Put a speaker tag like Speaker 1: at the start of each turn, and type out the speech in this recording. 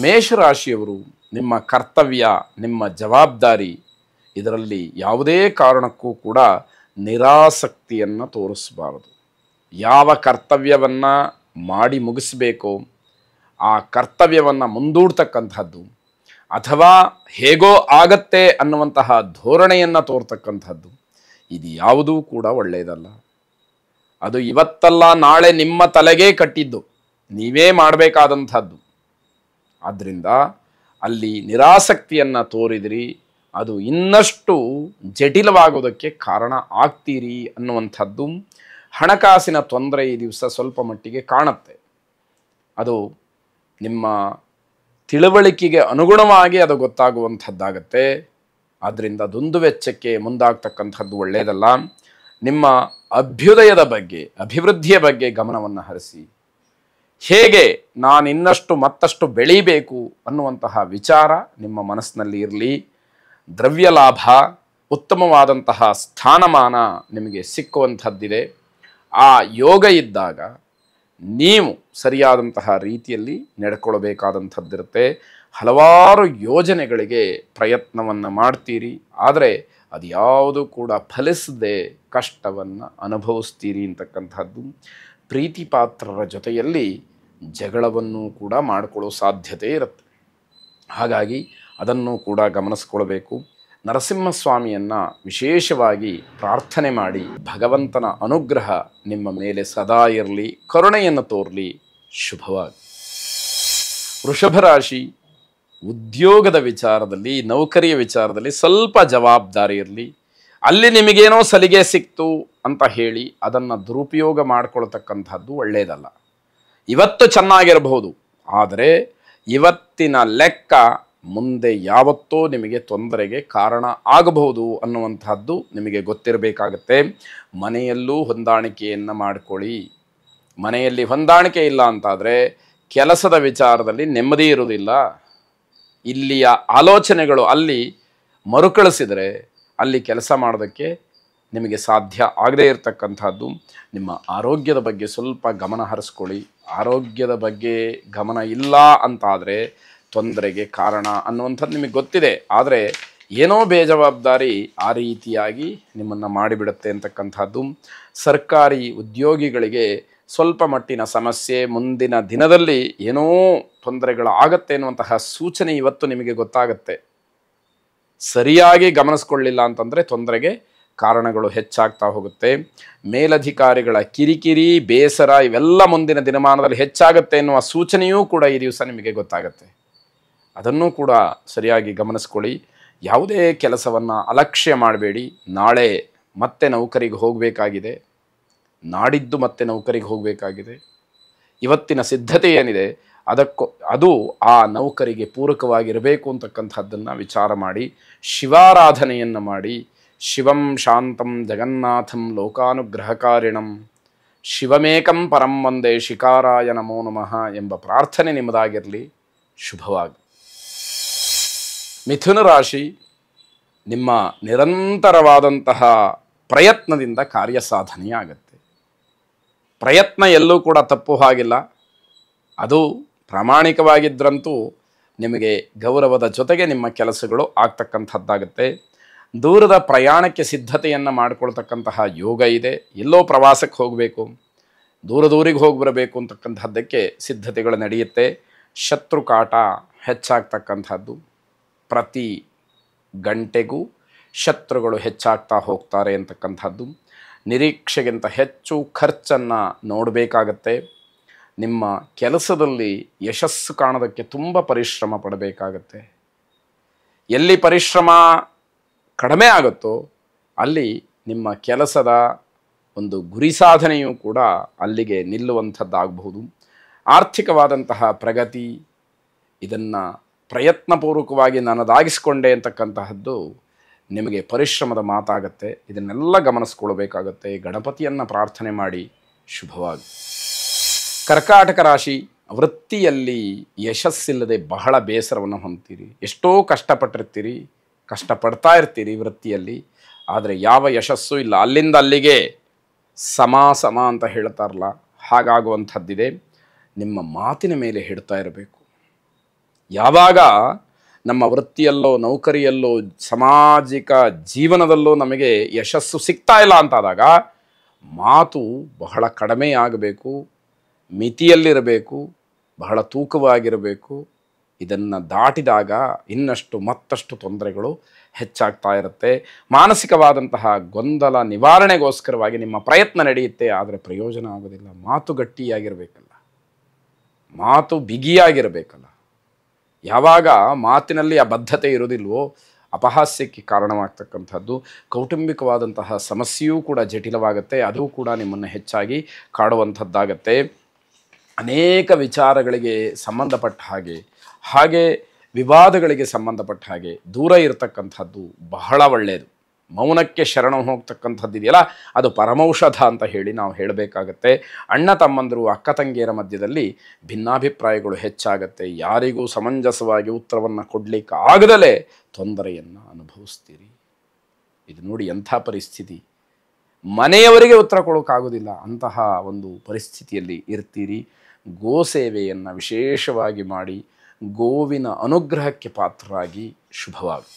Speaker 1: ಮೇಷರಾಶಿಯವರು ನಿಮ್ಮ ಕರ್ತವ್ಯ, ನಿಮ್ಮ ಜವಾಬ್ದಾರಿ ಇದರಲ್ಲಿ ಯಾವುದೇ ಕಾರಣಕ್ಕೂ ಕೂಡ ನಿರಾಸಕ್ತಿಯನ್ನು ತೋರಿಸಬಾರದು. ಯಾವ ಕರ್ತವ್ಯವನ್ನು ಮಾಡಿ ಮುಗಿಸಬೇಕೋ ಆ ಕರ್ತವ್ಯವನ್ನು ಮುಂದೂಡ್ತಕ್ಕಂಥದ್ದು ಅಥವಾ ಹೇಗೋ ಆಗತ್ತೆ ಅನ್ನುವಂತಹ ಧೋರಣೆಯನ್ನು ತೋರ್ತಕ್ಕಂಥದ್ದು ಇದು ಯಾವುದೂ ಕೂಡ ಒಳ್ಳೆಯದಲ್ಲ. ಅದು ಇವತ್ತಲ್ಲ ನಾಳೆ ನಿಮ್ಮ ತಲೆಗೆ ಕಟ್ಟಿದ್ದು, ನೀವೇ ಮಾಡಬೇಕಾದಂಥದ್ದು. ಆದ್ದರಿಂದ ಅಲ್ಲಿ ನಿರಾಸಕ್ತಿಯನ್ನು ತೋರಿದ್ರಿ ಅದು ಇನ್ನಷ್ಟು ಜಟಿಲವಾಗೋದಕ್ಕೆ ಕಾರಣ ಆಗ್ತೀರಿ ಅನ್ನುವಂಥದ್ದು. ಹಣಕಾಸಿನ ತೊಂದರೆ ಈ ದಿವಸ ಸ್ವಲ್ಪ ಮಟ್ಟಿಗೆ ಕಾಣುತ್ತೆ. ಅದು ನಿಮ್ಮ ತಿಳುವಳಿಕೆಗೆ ಅನುಗುಣವಾಗಿ ಅದು ಗೊತ್ತಾಗುವಂಥದ್ದಾಗತ್ತೆ. ಆದ್ದರಿಂದ ದುಂದುವೆಚ್ಚಕ್ಕೆ ಮುಂದಾಗ್ತಕ್ಕಂಥದ್ದು ಒಳ್ಳೆಯದಲ್ಲ. ನಿಮ್ಮ ಅಭ್ಯುದಯದ ಬಗ್ಗೆ, ಅಭಿವೃದ್ಧಿಯ ಬಗ್ಗೆ ಗಮನವನ್ನು ಹರಿಸಿ. ಹೇಗೆ ನಾನು ಇನ್ನಷ್ಟು ಮತ್ತಷ್ಟು ಬೆಳೀಬೇಕು ಅನ್ನುವಂತಹ ವಿಚಾರ ನಿಮ್ಮ ಮನಸ್ಸಿನಲ್ಲಿ ಇರಲಿ. ದ್ರವ್ಯ ಲಾಭ, ಉತ್ತಮವಾದಂತಹ ಸ್ಥಾನಮಾನ ನಿಮಗೆ ಸಿಕ್ಕುವಂಥದ್ದಿದೆ. ಆ ಯೋಗ ಇದ್ದಾಗ ನೀವು ಸರಿಯಾದಂತಹ ರೀತಿಯಲ್ಲಿ ನಡ್ಕೊಳ್ಬೇಕಾದಂಥದ್ದಿರುತ್ತೆ. ಹಲವಾರು ಯೋಜನೆಗಳಿಗೆ ಪ್ರಯತ್ನವನ್ನು ಮಾಡ್ತೀರಿ, ಆದರೆ ಅದು ಯಾವುದು ಕೂಡ ಫಲಿಸದೆ ಕಷ್ಟವನ್ನು ಅನುಭವಿಸ್ತೀರಿ ಅಂತಕ್ಕಂಥದ್ದು. ಪ್ರೀತಿ ಪಾತ್ರರ ಜೊತೆಯಲ್ಲಿ ಜಗಳವನ್ನು ಕೂಡ ಮಾಡಿಕೊಳ್ಳೋ ಸಾಧ್ಯತೆ ಇರುತ್ತೆ. ಹಾಗಾಗಿ ಅದನ್ನು ಕೂಡ ಗಮನಿಸ್ಕೊಳ್ಬೇಕು. ನರಸಿಂಹಸ್ವಾಮಿಯನ್ನು ವಿಶೇಷವಾಗಿ ಪ್ರಾರ್ಥನೆ ಮಾಡಿ ಭಗವಂತನ ಅನುಗ್ರಹ ನಿಮ್ಮ ಮೇಲೆ ಸದಾ ಇರಲಿ, ಕರುಣೆಯನ್ನು ತೋರಲಿ. ಶುಭವಾಗಿ. ವೃಷಭ ರಾಶಿ, ಉದ್ಯೋಗದ ವಿಚಾರದಲ್ಲಿ, ನೌಕರಿಯ ವಿಚಾರದಲ್ಲಿ ಸ್ವಲ್ಪ ಜವಾಬ್ದಾರಿ ಇರಲಿ. ಅಲ್ಲಿ ನಿಮಗೇನೋ ಸಲಿಗೆ ಸಿಕ್ತು ಅಂತ ಹೇಳಿ ಅದನ್ನು ದುರುಪಯೋಗ ಮಾಡಿಕೊಳ್ತಕ್ಕಂಥದ್ದು ಒಳ್ಳೆಯದಲ್ಲ. ಇವತ್ತು ಚೆನ್ನಾಗಿರಬಹುದು, ಆದರೆ ಇವತ್ತಿನ ಲೆಕ್ಕ ಮುಂದೆ ಯಾವತ್ತೋ ನಿಮಗೆ ತೊಂದರೆಗೆ ಕಾರಣ ಆಗಬಹುದು ಅನ್ನುವಂಥದ್ದು ನಿಮಗೆ ಗೊತ್ತಿರಬೇಕಾಗತ್ತೆ. ಮನೆಯಲ್ಲೂ ಹೊಂದಾಣಿಕೆಯನ್ನು ಮಾಡಿಕೊಳ್ಳಿ. ಮನೆಯಲ್ಲಿ ಹೊಂದಾಣಿಕೆ ಇಲ್ಲ ಅಂತಾದರೆ ಕೆಲಸದ ವಿಚಾರದಲ್ಲಿ ನೆಮ್ಮದಿ ಇರುವುದಿಲ್ಲ. ಇಲ್ಲಿಯ ಆಲೋಚನೆಗಳು ಅಲ್ಲಿ ಮರುಕಳಿಸಿದರೆ ಅಲ್ಲಿ ಕೆಲಸ ಮಾಡೋದಕ್ಕೆ ನಿಮಗೆ ಸಾಧ್ಯ ಆಗದೇ ಇರತಕ್ಕಂಥದ್ದು. ನಿಮ್ಮ ಆರೋಗ್ಯದ ಬಗ್ಗೆ ಸ್ವಲ್ಪ ಗಮನ ಹರಿಸ್ಕೊಳ್ಳಿ. ಆರೋಗ್ಯದ ಬಗ್ಗೆ ಗಮನ ಇಲ್ಲ ಅಂತಾದರೆ ತೊಂದರೆಗೆ ಕಾರಣ ಅನ್ನುವಂಥದ್ದು ನಿಮಗೆ ಗೊತ್ತಿದೆ, ಆದರೆ ಏನೋ ಬೇಜವಾಬ್ದಾರಿ ಆ ರೀತಿಯಾಗಿ ನಿಮ್ಮನ್ನು ಮಾಡಿಬಿಡುತ್ತೆ ಅಂತಕ್ಕಂಥದ್ದು. ಸರ್ಕಾರಿ ಉದ್ಯೋಗಿಗಳಿಗೆ ಸ್ವಲ್ಪ ಮಟ್ಟಿನ ಸಮಸ್ಯೆ, ಮುಂದಿನ ದಿನದಲ್ಲಿ ಏನೋ ತೊಂದರೆಗಳು ಆಗತ್ತೆ ಅನ್ನುವಂತಹ ಸೂಚನೆ ಇವತ್ತು ನಿಮಗೆ ಗೊತ್ತಾಗತ್ತೆ. ಸರಿಯಾಗಿ ಗಮನಿಸ್ಕೊಳ್ಳಿಲ್ಲ ಅಂತಂದರೆ ತೊಂದರೆಗೆ ಕಾರಣಗಳು ಹೆಚ್ಚಾಗ್ತಾ ಹೋಗುತ್ತೆ. ಮೇಲಧಿಕಾರಿಗಳ ಕಿರಿಕಿರಿ, ಬೇಸರ ಇವೆಲ್ಲ ಮುಂದಿನ ದಿನಮಾನದಲ್ಲಿ ಹೆಚ್ಚಾಗುತ್ತೆ ಎನ್ನುವ ಸೂಚನೆಯೂ ಕೂಡ ಈ ದಿವಸ ನಿಮಗೆ ಗೊತ್ತಾಗುತ್ತೆ. ಅದನ್ನು ಕೂಡ ಸರಿಯಾಗಿ ಗಮನಿಸ್ಕೊಳ್ಳಿ. ಯಾವುದೇ ಕೆಲಸವನ್ನು ಅಲಕ್ಷ್ಯ ಮಾಡಬೇಡಿ. ನಾಳೆ ಮತ್ತೆ ನೌಕರಿಗೆ ಹೋಗಬೇಕಾಗಿದೆ, ನಾಡಿದ್ದು ಮತ್ತೆ ನೌಕರಿಗೆ ಹೋಗಬೇಕಾಗಿದೆ. ಇವತ್ತಿನ ಸಿದ್ಧತೆ ಏನಿದೆ ಅದು ಆ ನೌಕರಿಗೆ ಪೂರಕವಾಗಿರಬೇಕು ಅಂತಕ್ಕಂಥದ್ದನ್ನು ವಿಚಾರ ಮಾಡಿ ಶಿವಾರಾಧನೆಯನ್ನು ಮಾಡಿ. ಶಿವಂ ಶಾಂತಂ ಜಗನ್ನಾಥಂ ಲೋಕಾನುಗ್ರಹಕಾರಿಣಂ ಶಿವಮೇಕಂ ಪರಂ ವಂದೇ ಶಿಕಾರಾಯ ನಮೋ ನಮಃ ಎಂಬ ಪ್ರಾರ್ಥನೆ ನಿಮ್ಮದಾಗಿರಲಿ. ಶುಭವಾಗಿ. ಮಿಥುನ ರಾಶಿ, ನಿಮ್ಮ ನಿರಂತರವಾದಂತಹ ಪ್ರಯತ್ನದಿಂದ ಕಾರ್ಯ ಸಾಧನೆಯಾಗತ್ತೆ. ಪ್ರಯತ್ನ ಎಲ್ಲೂ ಕೂಡ ತಪ್ಪು ಹಾಗಿಲ್ಲ. ಅದು ಪ್ರಾಮಾಣಿಕವಾಗಿದ್ದರಂತೂ ನಿಮಗೆ ಗೌರವದ ಜೊತೆಗೆ ನಿಮ್ಮ ಕೆಲಸಗಳು ಆಗ್ತಕ್ಕಂಥದ್ದಾಗುತ್ತೆ. ದೂರದ ಪ್ರಯಾಣಕ್ಕೆ ಸಿದ್ಧತೆಯನ್ನು ಮಾಡಿಕೊಳ್ತಕ್ಕಂತಹ ಯೋಗ ಇದೆ. ಎಲ್ಲೋ ಪ್ರವಾಸಕ್ಕೆ ಹೋಗಬೇಕು, ದೂರಿಗೆ ಹೋಗಿ ಬರಬೇಕು ಅಂತಕ್ಕಂಥದ್ದಕ್ಕೆ ಸಿದ್ಧತೆಗಳು ನಡೆಯುತ್ತೆ. ಶತ್ರು ಕಾಟ ಹೆಚ್ಚಾಗ್ತಕ್ಕಂಥದ್ದು. ಪ್ರತಿ ಗಂಟೆಗೂ ಶತ್ರುಗಳು ಹೆಚ್ಚಾಗ್ತಾ ಹೋಗ್ತಾರೆ ಅಂತಕ್ಕಂಥದ್ದು. ನಿರೀಕ್ಷೆಗಿಂತ ಹೆಚ್ಚು ಖರ್ಚನ್ನು ನೋಡಬೇಕಾಗತ್ತೆ. ನಿಮ್ಮ ಕೆಲಸದಲ್ಲಿ ಯಶಸ್ಸು ಕಾಣೋದಕ್ಕೆ ತುಂಬ ಪರಿಶ್ರಮ ಪಡಬೇಕಾಗತ್ತೆ. ಎಲ್ಲಿ ಪರಿಶ್ರಮ ಕಡಿಮೆ ಆಗುತ್ತೋ ಅಲ್ಲಿ ನಿಮ್ಮ ಕೆಲಸದ ಒಂದು ಗುರಿ ಸಾಧನೆಯೂ ಕೂಡ ಅಲ್ಲಿಗೆ ನಿಲ್ಲುವಂಥದ್ದಾಗಬಹುದು. ಆರ್ಥಿಕವಾದಂತಹ ಪ್ರಗತಿ, ಇದನ್ನು ಪ್ರಯತ್ನಪೂರ್ವಕವಾಗಿ ನನ್ನದಾಗಿಸ್ಕೊಂಡೆ ಅಂತಕ್ಕಂತಹದ್ದು ನಿಮಗೆ ಪರಿಶ್ರಮದ ಮಾತಾಗತ್ತೆ. ಇದನ್ನೆಲ್ಲ ಗಮನಿಸ್ಕೊಳ್ಬೇಕಾಗತ್ತೆ. ಗಣಪತಿಯನ್ನು ಪ್ರಾರ್ಥನೆ ಮಾಡಿ. ಶುಭವಾಗಿ. ಕರ್ಕಾಟಕ ರಾಶಿ, ವೃತ್ತಿಯಲ್ಲಿ ಯಶಸ್ಸಿಲ್ಲದೆ ಬಹಳ ಬೇಸರವನ್ನು ಹೊಂದ್ತೀರಿ. ಎಷ್ಟೋ ಕಷ್ಟಪಟ್ಟಿರ್ತೀರಿ, ಕಷ್ಟಪಡ್ತಾ ಇರ್ತೀರಿ ವೃತ್ತಿಯಲ್ಲಿ, ಆದರೆ ಯಾವ ಯಶಸ್ಸು ಇಲ್ಲ. ಅಲ್ಲಿಂದ ಅಲ್ಲಿಗೆ ಸಮ ಅಂತ ಹೇಳ್ತಾರಲ್ಲ, ಹಾಗಾಗುವಂಥದ್ದಿದೆ. ನಿಮ್ಮ ಮಾತಿನ ಮೇಲೆ ಹಿಡ್ತಾ ಇರಬೇಕು. ಯಾವಾಗ ನಮ್ಮ ವೃತ್ತಿಯಲ್ಲೋ ನೌಕರಿಯಲ್ಲೋ ಸಾಮಾಜಿಕ ಜೀವನದಲ್ಲೋ ನಮಗೆ ಯಶಸ್ಸು ಸಿಗ್ತಾ ಇಲ್ಲ ಅಂತಾದಾಗ ಮಾತು ಬಹಳ ಕಡಿಮೆಯಾಗಬೇಕು, ಮಿತಿಯಲ್ಲಿರಬೇಕು, ಬಹಳ ತೂಕವಾಗಿರಬೇಕು. ಇದನ್ನು ದಾಟಿದಾಗ ಇನ್ನಷ್ಟು ಮತ್ತಷ್ಟು ತೊಂದರೆಗಳು ಹೆಚ್ಚಾಗ್ತಾ ಇರುತ್ತೆ. ಮಾನಸಿಕವಾದಂತಹ ಗೊಂದಲ ನಿವಾರಣೆಗೋಸ್ಕರವಾಗಿ ನಿಮ್ಮ ಪ್ರಯತ್ನ ನಡೆಯುತ್ತೆ, ಆದರೆ ಪ್ರಯೋಜನ ಆಗೋದಿಲ್ಲ. ಮಾತು ಗಟ್ಟಿಯಾಗಿರಬೇಕಲ್ಲ, ಮಾತು ಬಿಗಿಯಾಗಿರಬೇಕಲ್ಲ. ಯಾವಾಗ ಮಾತಿನಲ್ಲಿ ಆ ಬದ್ಧತೆ ಇರೋದಿಲ್ವೋ ಅಪಹಾಸ್ಯಕ್ಕೆ ಕಾರಣವಾಗ್ತಕ್ಕಂಥದ್ದು, ಕೌಟುಂಬಿಕವಾದಂತಹ ಸಮಸ್ಯೆಯೂ ಕೂಡ ಜಟಿಲವಾಗುತ್ತೆ, ಅದು ಕೂಡ ನಿಮ್ಮನ್ನು ಹೆಚ್ಚಾಗಿ ಕಾಡುವಂಥದ್ದಾಗತ್ತೆ. ಅನೇಕ ವಿಚಾರಗಳಿಗೆ ಸಂಬಂಧಪಟ್ಟ ಹಾಗೆ ವಿವಾದಗಳಿಗೆ ಸಂಬಂಧಪಟ್ಟ ಹಾಗೆ ದೂರ ಇರತಕ್ಕಂಥದ್ದು ಬಹಳ ಒಳ್ಳೆಯದು. ಮೌನಕ್ಕೆ ಶರಣ ಹೋಗ್ತಕ್ಕಂಥದ್ದಿದೆಯಲ್ಲ, ಅದು ಪರಮೌಷಧ ಅಂತ ಹೇಳಿ ನಾವು ಹೇಳಬೇಕಾಗತ್ತೆ. ಅಣ್ಣ ತಮ್ಮಂದರು, ಅಕ್ಕ ತಂಗಿಯರ ಮಧ್ಯದಲ್ಲಿ ಭಿನ್ನಾಭಿಪ್ರಾಯಗಳು ಹೆಚ್ಚಾಗತ್ತೆ. ಯಾರಿಗೂ ಸಮಂಜಸವಾಗಿ ಉತ್ತರವನ್ನು ಕೊಡಲಿಕ್ಕೆ ಆಗದಲೇ ತೊಂದರೆಯನ್ನು ಅನುಭವಿಸ್ತೀರಿ. ಇದು ನೋಡಿ ಎಂಥ ಪರಿಸ್ಥಿತಿ. ಮನೆಯವರಿಗೆ ಉತ್ತರ ಕೊಡೋಕ್ಕಾಗೋದಿಲ್ಲ, ಅಂತಹ ಒಂದು ಪರಿಸ್ಥಿತಿಯಲ್ಲಿ ಇರ್ತೀರಿ. ಗೋ ಸೇವೆಯನ್ನು ವಿಶೇಷವಾಗಿ ಮಾಡಿ ಗೋವಿನ ಅನುಗ್ರಹಕ್ಕೆ ಪಾತ್ರರಾಗಿ. ಶುಭವಾಗಿ.